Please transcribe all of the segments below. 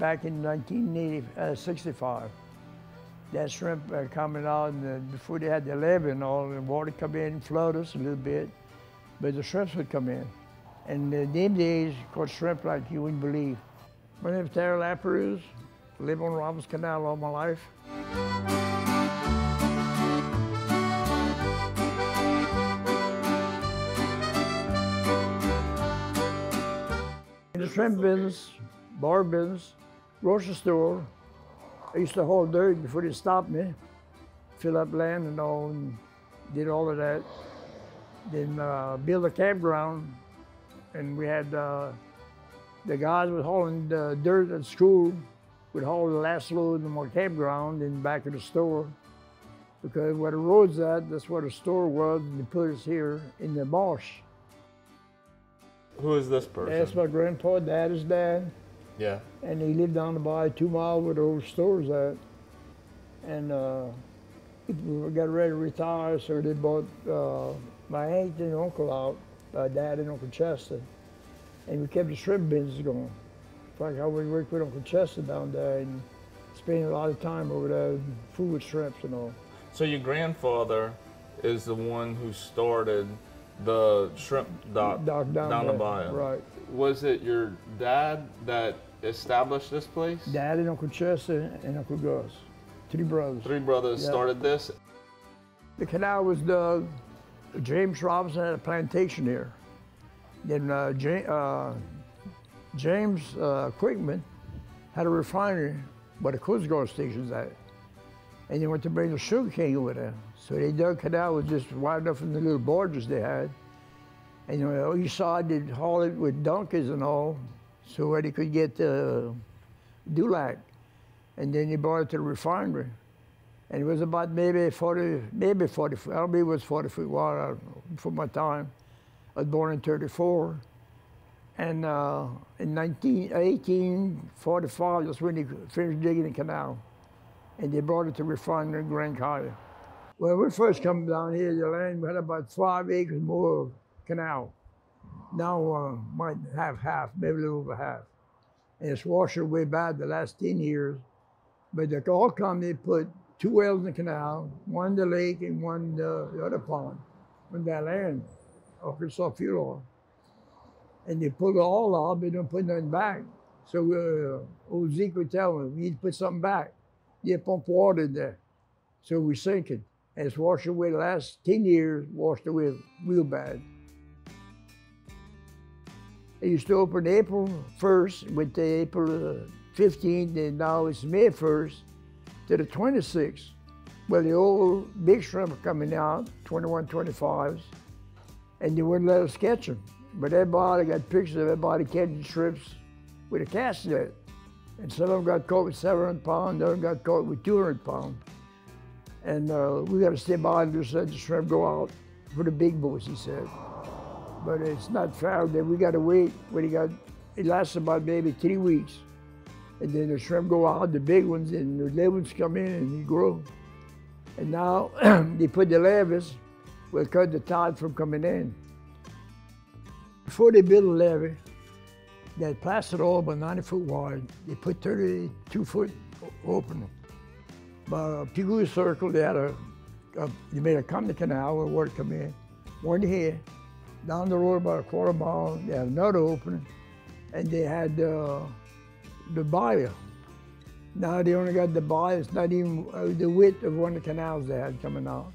back in 1965. That shrimp coming out, and before they had the levee and all, the water come in, flood us a little bit, but the shrimps would come in. And them days, caught shrimp like you wouldn't believe. My name is Lapeyrouse. Live on Robbins Canal all my life. In the shrimp business, bar business, grocery store, I used to haul dirt before they stopped me, fill up land and all, and did all of that. Then build a campground, and we had the guys was hauling the dirt at school, would haul the last load in my campground and back in the store. Because where the road's at, that's where the store was, and they put us here in the marsh. Who is this person? That's my grandpa, Dad's dad. Yeah. And he lived down about 2 miles where the old store's at. And he got ready to retire, so they bought my aunt and uncle out, Dad and Uncle Chester. And we kept the shrimp business going. In fact, I would work with Uncle Chester down there and spend a lot of time over there, food with shrimps and all. So your grandfather is the one who started the shrimp dock down the bayou. Right. Was it your dad that established this place? Dad and Uncle Chester and Uncle Gus, 3 brothers. 3 brothers started this? The canal was dug. James Robinson had a plantation here. Then James Quickman had a refinery where the Coast Guard station's at. And they went to bring the sugar cane over there. So they dug canal was just wide enough in the little barges they had. And you know, each side they'd haul it with donkeys and all, so where they could get dulac. And then they brought it to the refinery. And it was about maybe 40 foot. I don't believe it was 40 feet wide, I don't know, for my time. I was born in 34. And in 1845, that's when they finished digging the canal. And they brought it to refinery in Grand Caillou. When we first come down here, the land, we had about 5 acres more of canal. Now might have half, maybe a little over half. And it's washed away bad the last 10 years. But the oil company put 2 wells in the canal, one in the lake and one in the other pond, on that land, Arkansas fuel oil. And they pulled the oil out, but they don't put nothing back. So old Zeke would tell me, we need to put something back. You pump water in there. So we sink it. And it's washed away the last 10 years, washed away real bad. It used to open April 1st, went to April 15th, and now it's May 1st to the 26th. Well, the old big shrimp are coming out, 21, 25s, and they wouldn't let us catch them. But everybody got pictures of everybody catching shrimps with a cast net. And some of them got caught with 700 pounds, others got caught with 200 pounds. And we got to stay by and just let the shrimp go out for the big boats, he said. But it's not fair that we got to wait when it lasts about maybe 3 weeks. And then the shrimp go out, the big ones, and the little ones come in and they grow. And now they put the levees, will cut the tide from coming in. Before they built a levee, they had plastered all about 90 foot wide. They put 32 foot opening. By a Pigou circle, they had they made a common canal where water come in. One here, down the road about a quarter mile, they had another opening, and they had the bayou. Now they only got the bayou, it's not even the width of one of the canals they had coming out.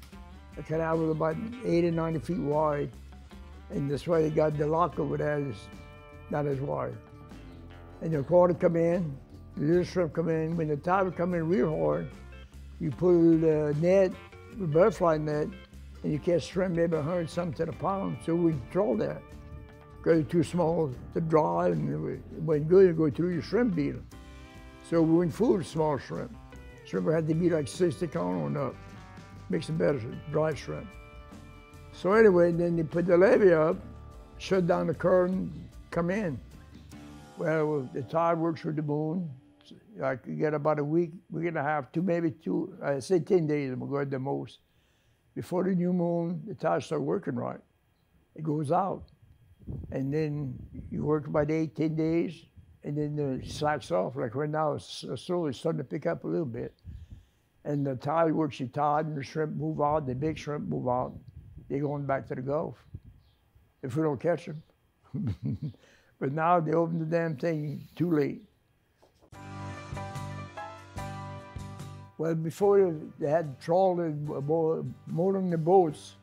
The canal was about 80, 90 feet wide, and that's why they got the lock over there, it's not as wide. And the water come in, the little shrimp come in. When the tide would come in real hard, you pull the net, the butterfly net, and you catch shrimp maybe 100 something to the pound, so we control that. Because it's too small to dry, and it wasn't good to go through your shrimp beetle. So we wouldn't fool small shrimp. Shrimp had to be like 60 pounds on up. Makes it better, dry shrimp. So anyway, then they put the levee up, shut down the current, come in. Well, the tide works with the moon. Like you get about a week and a half, maybe 2, I say 10 days, I'm going the most. Before the new moon, the tide starts working right. It goes out. And then you work about 8, 10 days, and then it slacks off. Like right now, it's slowly starting to pick up a little bit. And the tide works your tide, and the shrimp move out, the big shrimp move out. They're going back to the Gulf if we don't catch them. But now they open the damn thing too late. Well, before they had trawled and mooring the boats,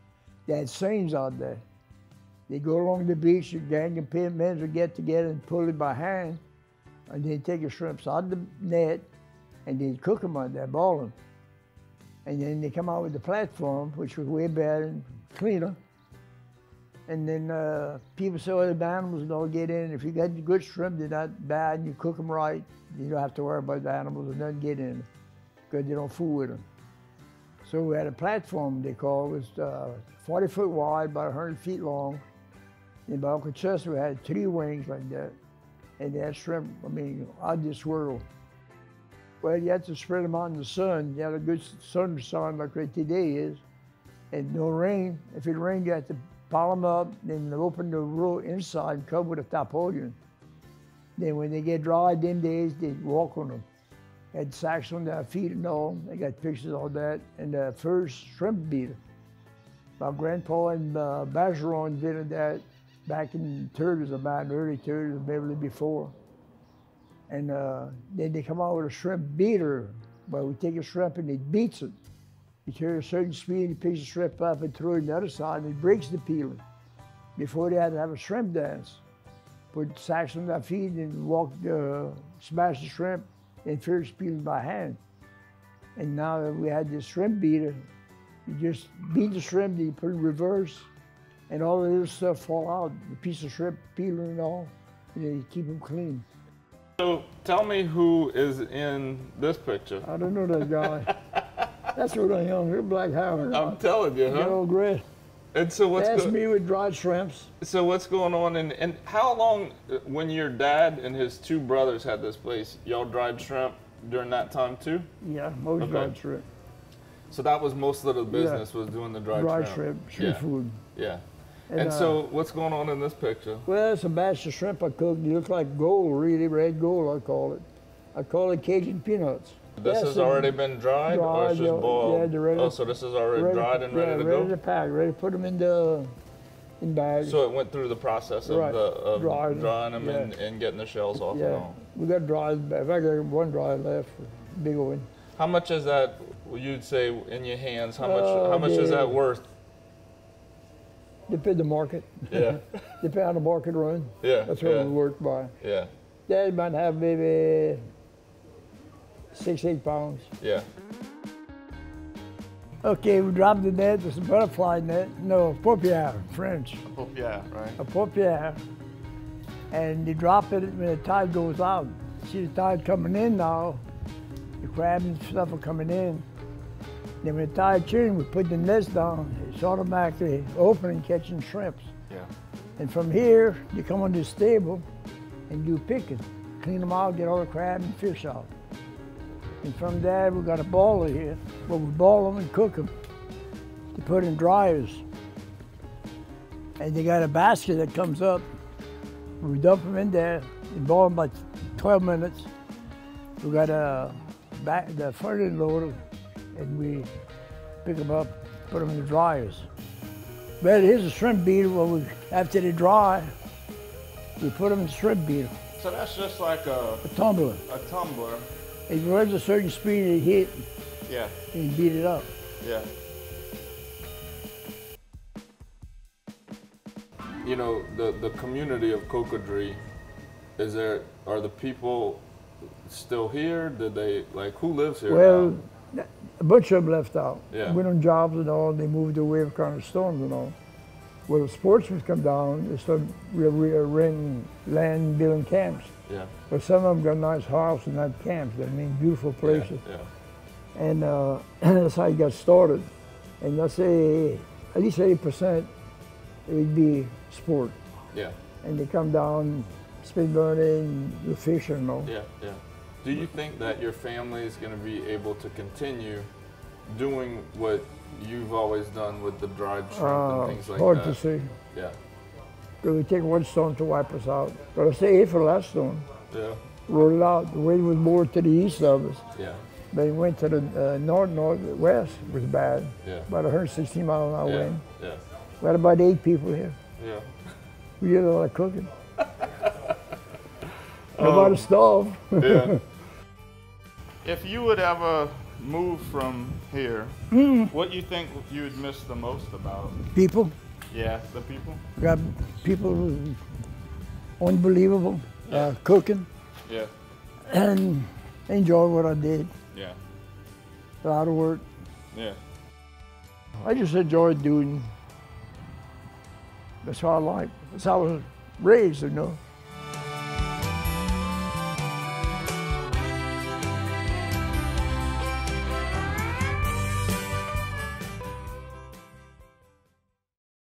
they had seines out there. They go along the beach, the gang of men would get together and pull it by hand, and they'd take the shrimps out of the net, and they'd cook them out there, boil them. And then they come out with the platform, which was way better and cleaner. And then people say, well, the animals don't get in. If you got good shrimp, they're not bad, and you cook them right, you don't have to worry about the animals that doesn't get in, because they don't fool with them. So we had a platform, they call it. It was 40 foot wide, about 100 feet long. And by Uncle Chester, we had 3 wings like that. And they had shrimp, I mean, out of this world. Well, you have to spread them out in the sun. You have a good sun like right today is. And no rain. If it rains, you have to pile them up, then open the row inside and cover with a tarpaulin. Then when they get dry, them days, they walk on them. Had sacks on their feet and all. They got pictures of all that. And the first shrimp beater. My grandpa and Bacheron invented that back in the 30s, about early 30s, maybe before. And then they come out with a shrimp beater. But we take a shrimp and it beats it. You turn a certain speed, he picks the shrimp up and throws it on the other side, and it breaks the peeling. Before they had to have a shrimp dance. Put sacks on their feet and walk, smash the shrimp, and first peeling by hand. And now that we had this shrimp beater, you just beat the shrimp, you put it in reverse, and all the little stuff fall out, the piece of shrimp peeling and all, and then you keep them clean. So tell me who is in this picture. I don't know that guy. That's what I am, you're black Howard. I'm telling you, huh? Good old grit. And so That's me with dried shrimps. So what's going on, and how long, when your dad and his 2 brothers had this place, y'all dried shrimp during that time too? Yeah, most dried shrimp. So that was most of the business, was doing the dried shrimp. Seafood. Yeah. And so what's going on in this picture? Well, it's a batch of shrimp I cooked. They look like gold, really red gold, I call it. I call it Cajun peanuts. This has already been dried, or it's just boiled? Yeah, they're ready. Oh, so this is already dried and ready to go? Ready to pack, ready to put them in bags. So it went through the process of drying them and getting the shells off and all. We got dried, in fact, I got 1 dry left, big one. How much is that, you'd say, in your hands? How much is that worth? Depend on the market. Yeah. Depend on the market run. Yeah. That's what we work by. Yeah. They might have maybe 6-8 pounds. Yeah. Okay, we dropped the net. It's a butterfly net. No, paupière, French. A paupière, right? A paupière. And you drop it when the tide goes out. See the tide coming in now. The crabs and stuff are coming in. Then when the tide turns, we put the nets down. It's automatically opening, catching shrimps. Yeah. And from here, you come on this table and you pick it. Clean them out, get all the crab and fish out. And from there, we got a baller here, where we ball them and cook them to put in dryers. And they got a basket that comes up. We dump them in there and boil them about 12 minutes. We got the front end loader, and we pick them up, put them in the dryers. But here's a shrimp beater. Well, after they dry, we put them in the shrimp beater. So that's just like a tumbler. A tumbler. It runs a certain speed, it hit. Yeah. And you beat it up. Yeah. You know, the community of Cocodrie, are the people still here? Did they, who lives here now? Well, a bunch of them left out. Yeah. Went on jobs and all, they moved away from kind of storms and all. Well, the sportsmen come down, they start renting land, building camps. Yeah. But some of them got nice houses and not camps. I mean, beautiful places. Yeah. And that's how you got started. And let's say at least 80% it would be sport. Yeah. And they come down, spin burning, the fishing and all. Yeah, yeah. Do you think that your family is going to be able to continue doing what you've always done with the dried shrimp and things like that? Hard to see. Yeah. But we take one stone to wipe us out. But I say 8 for the last stone. Yeah. Rolled out. The wind was more to the east of us. Yeah. But it went to the northwest was bad. Yeah. About 160 mile an hour Yeah. wind. Yeah. We had about 8 people here. Yeah. We did a lot of cooking. Nobody starved. Yeah. If you would ever move from here, what you think you'd miss the most about it? People. Yeah, the people? Got people unbelievable cooking Yeah. and enjoy what I did. Yeah. A lot of work. Yeah. I just enjoyed doing. That's how I like. That's how I was raised, you know.